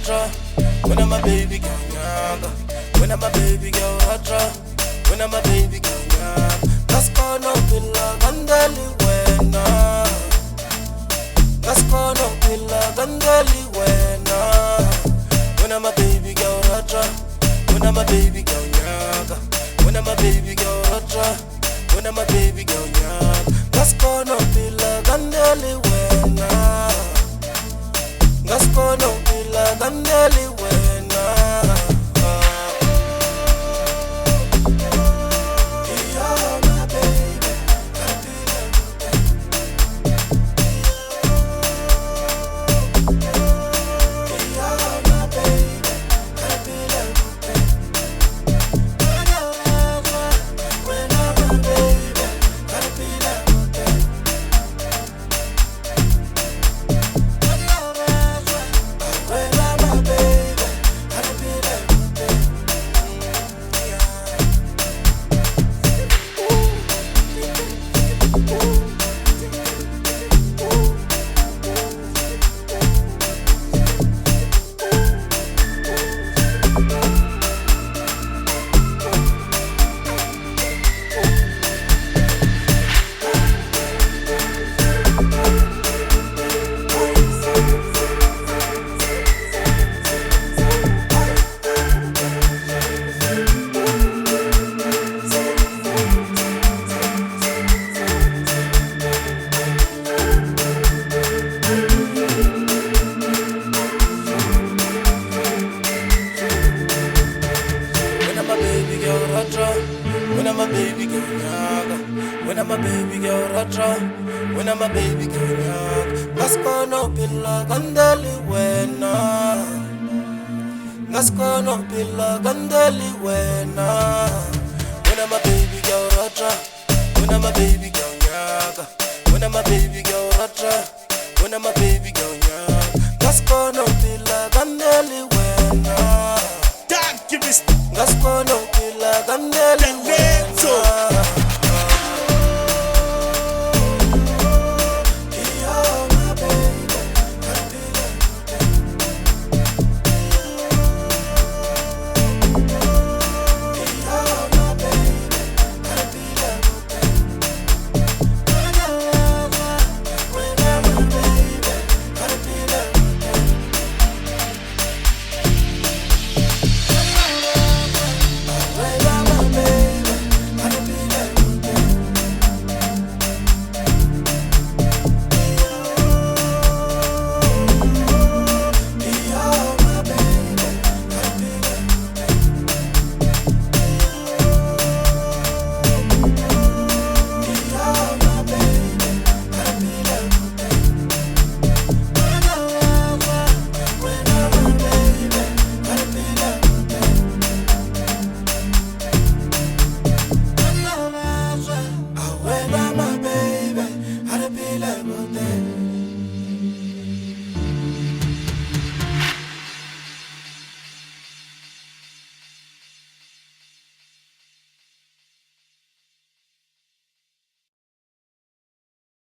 Ratra, when I'm a baby girl, yaga. When I'm a baby girl, Ratra, when I'm a baby girl, yaga. Gaskono pilla gandali wena, Gaskono pilla gandali wena. When I'm a baby girl, Ratra, when I'm a baby girl, yaga. When I'm a baby girl, Ratra, when I'm a baby girl, yaga. Gaskono pilla gandali wena, Gaskono pilla gandali wena. When I'm a baby girl, yaga. When I'm a baby girl, Ratra. When I'm a baby girl, yaga. Gaskono pilla gandali wena, Gaskono pilla gandali wena. When I'm a baby girl, Ratra. When I'm a baby girl, yaga. When I'm a baby girl, Ratra. When I'm a baby girl, yaga. Gaskono pilla gandali wena, Gaskono pilla gandali wena.